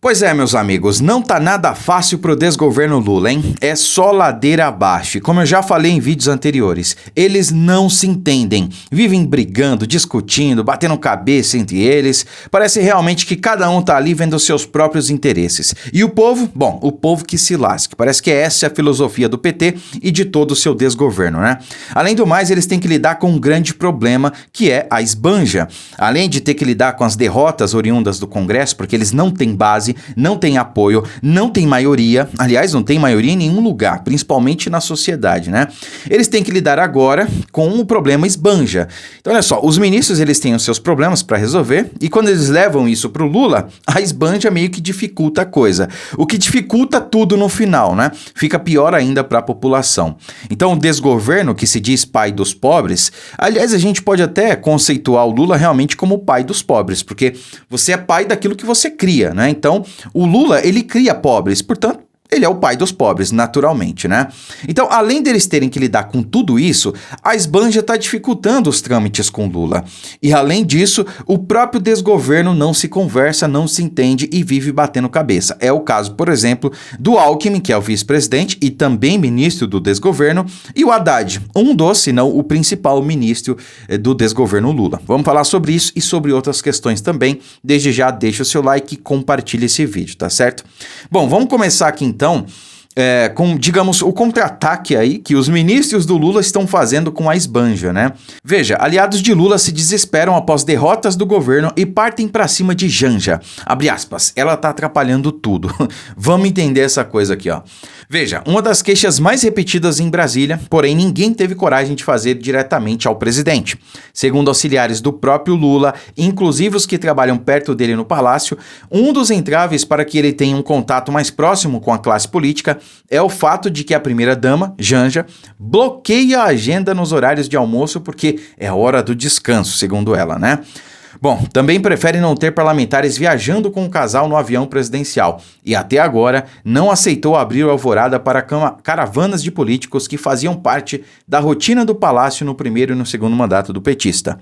Pois é, meus amigos, não tá nada fácil pro desgoverno Lula, hein? É só ladeira abaixo. E como eu já falei em vídeos anteriores, eles não se entendem. Vivem brigando, discutindo, batendo cabeça entre eles. Parece realmente que cada um tá ali vendo seus próprios interesses. E o povo? Bom, o povo que se lasque. Parece que essa é a filosofia do PT e de todo o seu desgoverno, né? Além do mais, eles têm que lidar com um grande problema, que é a esbanja. Além de ter que lidar com as derrotas oriundas do Congresso, porque eles não têm base, não tem apoio, não tem maioria, aliás, não tem maioria em nenhum lugar, principalmente na sociedade, né? Eles têm que lidar agora com o problema esbanja. Então, olha só, os ministros, eles têm os seus problemas para resolver e quando eles levam isso pro Lula, a esbanja meio que dificulta a coisa. O que dificulta tudo no final, né? Fica pior ainda para a população. Então, o desgoverno, que se diz pai dos pobres, aliás, a gente pode até conceituar o Lula realmente como o pai dos pobres, porque você é pai daquilo que você cria, né? Então, o Lula, ele cria pobres, portanto, ele é o pai dos pobres, naturalmente, né? Então, além deles terem que lidar com tudo isso, a esbanja está dificultando os trâmites com Lula. E, além disso, o próprio desgoverno não se conversa, não se entende e vive batendo cabeça. É o caso, por exemplo, do Alckmin, que é o vice-presidente e também ministro do desgoverno, e o Haddad, um dos, se não o principal ministro do desgoverno Lula. Vamos falar sobre isso e sobre outras questões também. Desde já, deixa o seu like e compartilhe esse vídeo, tá certo? Bom, vamos começar aqui então com, digamos, o contra-ataque aí que os ministros do Lula estão fazendo com a esbanja, né? Veja, aliados de Lula se desesperam após derrotas do governo e partem pra cima de Janja. Abre aspas, ela tá atrapalhando tudo. Vamos entender essa coisa aqui, ó. Veja, uma das queixas mais repetidas em Brasília, porém ninguém teve coragem de fazer diretamente ao presidente. Segundo auxiliares do próprio Lula, inclusive os que trabalham perto dele no palácio, um dos entraves para que ele tenha um contato mais próximo com a classe política é o fato de que a primeira-dama, Janja, bloqueia a agenda nos horários de almoço porque é hora do descanso, segundo ela, né? Bom, também prefere não ter parlamentares viajando com o casal no avião presidencial e até agora não aceitou abrir o alvorada para caravanas de políticos que faziam parte da rotina do palácio no primeiro e no segundo mandato do petista.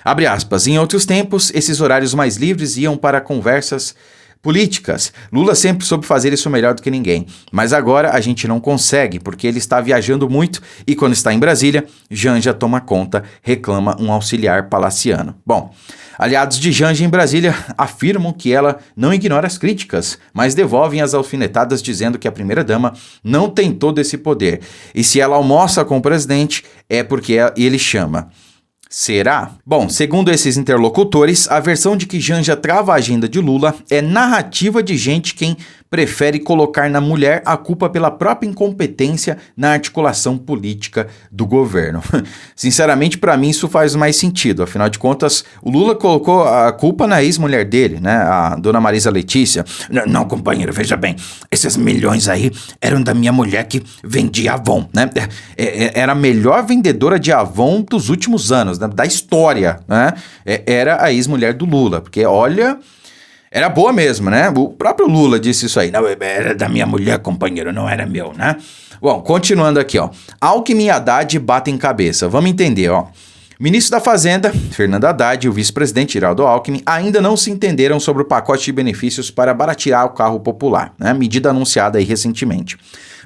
Abre aspas, em outros tempos, esses horários mais livres iam para conversas políticas. Lula sempre soube fazer isso melhor do que ninguém, mas agora a gente não consegue porque ele está viajando muito e quando está em Brasília, Janja toma conta, reclama um auxiliar palaciano. Bom, aliados de Janja em Brasília afirmam que ela não ignora as críticas, mas devolvem as alfinetadas dizendo que a primeira-dama não tem todo esse poder e se ela almoça com o presidente é porque ele chama. Será? Bom, segundo esses interlocutores, a versão de que Janja trava a agenda de Lula é narrativa de gente quem prefere colocar na mulher a culpa pela própria incompetência na articulação política do governo. Sinceramente, para mim isso faz mais sentido. Afinal de contas, o Lula colocou a culpa na ex-mulher dele, né, a dona Marisa Letícia. Não, companheiro, veja bem, esses milhões aí eram da minha mulher que vendia Avon, né? Era a melhor vendedora de Avon dos últimos anos, né, da história, né? Era a ex-mulher do Lula, porque olha... Era boa mesmo, né? O próprio Lula disse isso aí. Não, era da minha mulher, companheiro, não era meu, né? Bom, continuando aqui, ó. Alckmin e Haddad batem cabeça. Vamos entender, ó. Ministro da Fazenda, Fernando Haddad, e o vice-presidente Geraldo Alckmin ainda não se entenderam sobre o pacote de benefícios para baratear o carro popular, né? Medida anunciada aí recentemente.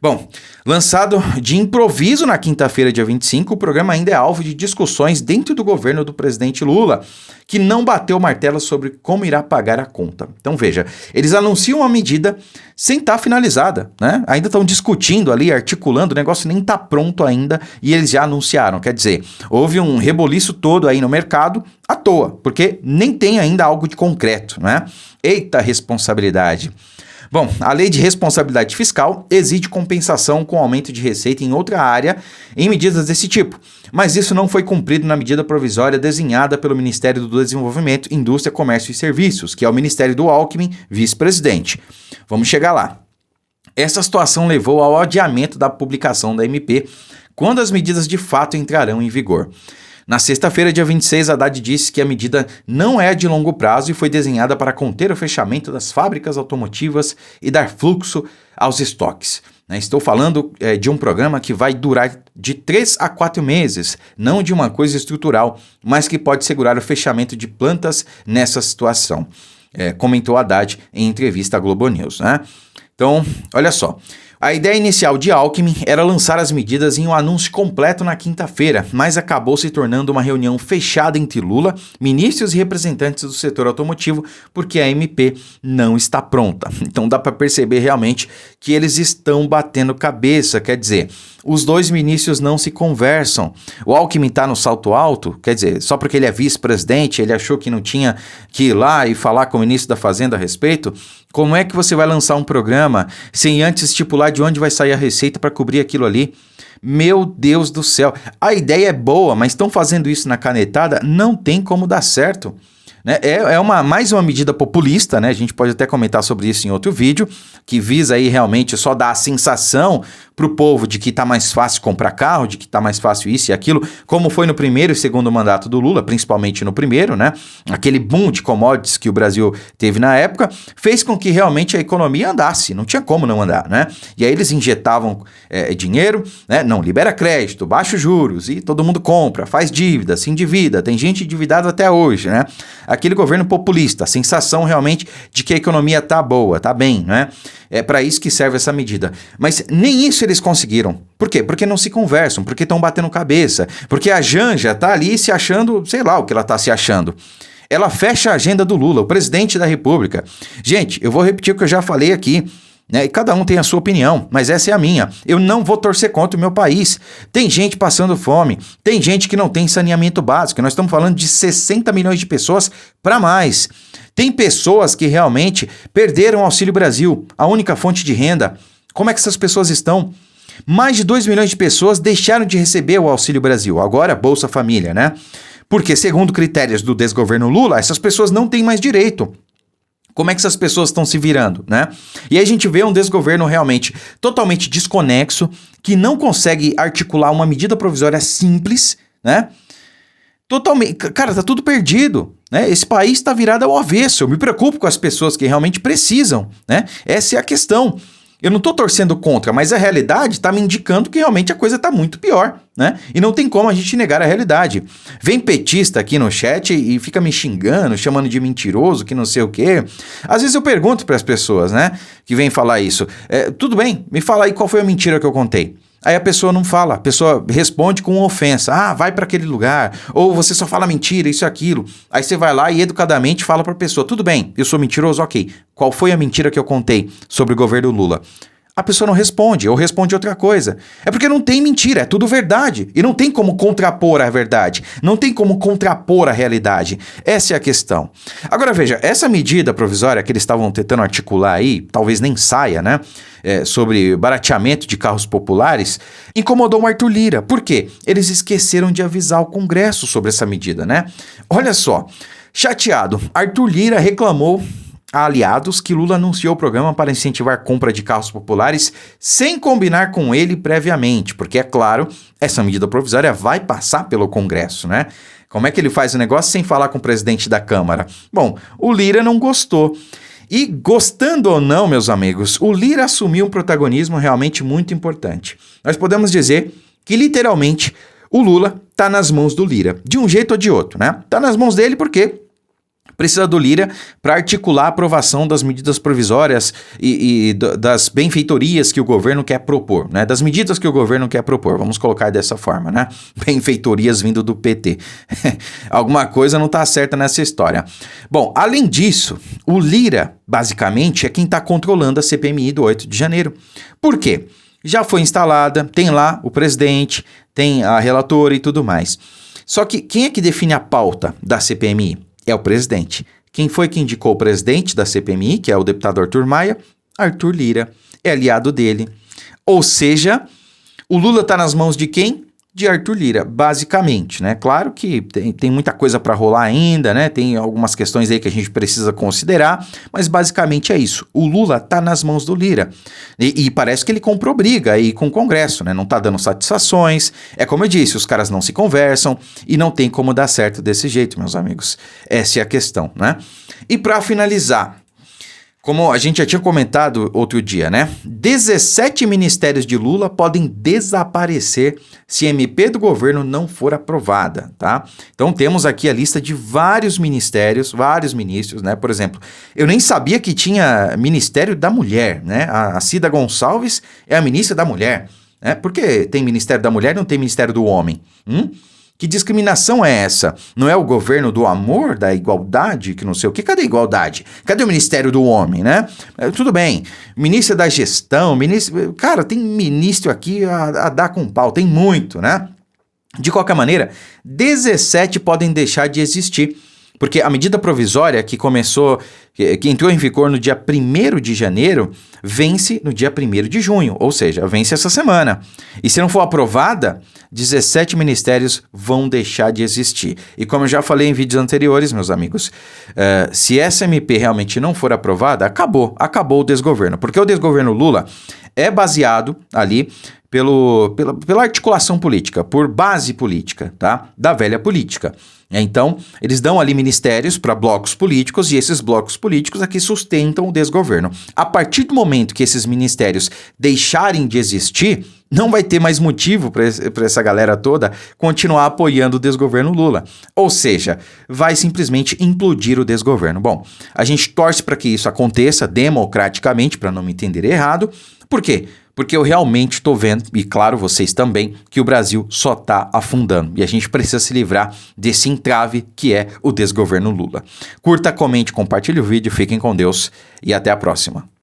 Bom, lançado de improviso na quinta-feira, dia 25, o programa ainda é alvo de discussões dentro do governo do presidente Lula, que não bateu o martelo sobre como irá pagar a conta. Então veja, eles anunciam a medida sem estar finalizada, né? Ainda estão discutindo ali, articulando, o negócio nem está pronto ainda e eles já anunciaram. Quer dizer, houve um reboliço todo aí no mercado à toa, porque nem tem ainda algo de concreto, né? Eita responsabilidade! Bom, a lei de responsabilidade fiscal exige compensação com aumento de receita em outra área em medidas desse tipo, mas isso não foi cumprido na medida provisória desenhada pelo Ministério do Desenvolvimento, Indústria, Comércio e Serviços, que é o Ministério do Alckmin, vice-presidente. Vamos chegar lá. Essa situação levou ao adiamento da publicação da MP, quando as medidas de fato entrarão em vigor. Na sexta-feira, dia 26, Haddad disse que a medida não é de longo prazo e foi desenhada para conter o fechamento das fábricas automotivas e dar fluxo aos estoques. Estou falando de um programa que vai durar de 3 a 4 meses, não de uma coisa estrutural, mas que pode segurar o fechamento de plantas nessa situação. comentou Haddad em entrevista à Globo News, né? Então, olha só. A ideia inicial de Alckmin era lançar as medidas em um anúncio completo na quinta-feira, mas acabou se tornando uma reunião fechada entre Lula, ministros e representantes do setor automotivo, porque a MP não está pronta. Então dá para perceber realmente que eles estão batendo cabeça, quer dizer, os dois ministros não se conversam. O Alckmin está no salto alto, quer dizer, só porque ele é vice-presidente, ele achou que não tinha que ir lá e falar com o ministro da Fazenda a respeito. Como é que você vai lançar um programa sem antes estipular de onde vai sair a receita para cobrir aquilo ali? Meu Deus do céu, a ideia é boa, mas estão fazendo isso na canetada, não tem como dar certo. Né? Mais uma medida populista, né? A gente pode até comentar sobre isso em outro vídeo, que visa aí realmente só dar a sensação para o povo de que está mais fácil comprar carro, de que está mais fácil isso e aquilo, como foi no primeiro e segundo mandato do Lula, principalmente no primeiro, né? Aquele boom de commodities que o Brasil teve na época, fez com que realmente a economia andasse, não tinha como não andar, né? E aí eles injetavam dinheiro, né? Não, libera crédito, baixa os juros, e todo mundo compra, faz dívida, se endivida, tem gente endividada até hoje, né? Aquele governo populista, a sensação realmente de que a economia tá boa, tá bem, né? É para isso que serve essa medida. Mas nem isso eles conseguiram. Por quê? Porque não se conversam, porque estão batendo cabeça, porque a Janja tá ali se achando, sei lá o que ela tá se achando. Ela fecha a agenda do Lula, o presidente da República. Gente, eu vou repetir o que eu já falei aqui. E cada um tem a sua opinião, mas essa é a minha. Eu não vou torcer contra o meu país. Tem gente passando fome, tem gente que não tem saneamento básico. Nós estamos falando de 60 milhões de pessoas para mais. Tem pessoas que realmente perderam o Auxílio Brasil, a única fonte de renda. Como é que essas pessoas estão? Mais de 2 milhões de pessoas deixaram de receber o Auxílio Brasil, agora Bolsa Família, né? Porque, segundo critérios do desgoverno Lula, essas pessoas não têm mais direito. Como é que essas pessoas estão se virando, né? E aí a gente vê um desgoverno realmente totalmente desconexo, que não consegue articular uma medida provisória simples, né? Totalmente, cara, tá tudo perdido, né? Esse país está virado ao avesso. Eu me preocupo com as pessoas que realmente precisam, né? Essa é a questão. Eu não tô torcendo contra, mas a realidade tá me indicando que realmente a coisa tá muito pior, né? E não tem como a gente negar a realidade. Vem petista aqui no chat e fica me xingando, chamando de mentiroso, que não sei o quê. Às vezes eu pergunto para as pessoas, né, que vêm falar isso. Tudo bem, me fala aí qual foi a mentira que eu contei. Aí a pessoa não fala, a pessoa responde com ofensa. Ah, vai para aquele lugar. Ou você só fala mentira, isso e aquilo. Aí você vai lá e educadamente fala para a pessoa. Tudo bem, eu sou mentiroso, ok. Qual foi a mentira que eu contei sobre o governo Lula? A pessoa não responde, ou responde outra coisa. É porque não tem mentira, é tudo verdade. E não tem como contrapor a verdade. Não tem como contrapor a realidade. Essa é a questão. Agora veja, essa medida provisória que eles estavam tentando articular aí, talvez nem saia, né? Sobre barateamento de carros populares, incomodou o Arthur Lira. Por quê? Eles esqueceram de avisar o Congresso sobre essa medida, né? Olha só, chateado, Arthur Lira reclamou a aliados que Lula anunciou o programa para incentivar a compra de carros populares sem combinar com ele previamente, porque, é claro, essa medida provisória vai passar pelo Congresso, né? Como é que ele faz o negócio sem falar com o presidente da Câmara? Bom, o Lira não gostou. E gostando ou não, meus amigos, o Lira assumiu um protagonismo realmente muito importante. Nós podemos dizer que, literalmente, o Lula está nas mãos do Lira, de um jeito ou de outro, né? Está nas mãos dele porque precisa do Lira para articular a aprovação das medidas provisórias e das benfeitorias que o governo quer propor, né? Das medidas que o governo quer propor, vamos colocar dessa forma, né? Benfeitorias vindo do PT. Alguma coisa não está certa nessa história. Bom, além disso, o Lira, basicamente, é quem está controlando a CPMI do 8 de janeiro. Por quê? Já foi instalada, tem lá o presidente, tem a relatora e tudo mais. Só que quem é que define a pauta da CPMI? É o presidente. Quem foi que indicou o presidente da CPMI, que é o deputado Arthur Maia? Arthur Lira. É aliado dele. Ou seja, o Lula está nas mãos de quem? De Arthur Lira, basicamente, né? Claro que tem muita coisa para rolar ainda, né? Tem algumas questões aí que a gente precisa considerar, mas basicamente é isso. O Lula tá nas mãos do Lira. E parece que ele comprou briga aí com o Congresso, né? Não tá dando satisfações. É como eu disse, os caras não se conversam e não tem como dar certo desse jeito, meus amigos. Essa é a questão, né? E para finalizar, Como a gente já tinha comentado outro dia, né? 17 ministérios de Lula podem desaparecer se a MP do governo não for aprovada, tá? Então temos aqui a lista de vários ministérios, vários ministros, né? Por exemplo, eu nem sabia que tinha Ministério da Mulher, né? A Cida Gonçalves é a ministra da Mulher, né? Por que tem Ministério da Mulher e não tem Ministério do Homem? Que discriminação é essa? Não é o governo do amor, da igualdade, que não sei o quê? Cadê a igualdade? Cadê o Ministério do Homem, né? Tudo bem, ministro da Gestão, ministro... Cara, tem ministro aqui a dar com pau, tem muito, né? De qualquer maneira, 17 podem deixar de existir. Porque a medida provisória que entrou em vigor no dia 1º de janeiro, vence no dia 1º de junho, ou seja, vence essa semana. E se não for aprovada, 17 ministérios vão deixar de existir. E como eu já falei em vídeos anteriores, meus amigos, se essa MP realmente não for aprovada, acabou o desgoverno. Porque o desgoverno Lula é baseado ali pela articulação política, por base política, tá? Da velha política. Então, eles dão ali ministérios para blocos políticos e esses blocos políticos aqui sustentam o desgoverno. A partir do momento que esses ministérios deixarem de existir, não vai ter mais motivo para essa galera toda continuar apoiando o desgoverno Lula. Ou seja, vai simplesmente implodir o desgoverno. Bom, a gente torce para que isso aconteça democraticamente, para não me entender errado. Por quê? Porque eu realmente estou vendo, e claro, vocês também, que o Brasil só está afundando. E a gente precisa se livrar desse entrave que é o desgoverno Lula. Curta, comente, compartilhe o vídeo, fiquem com Deus e até a próxima.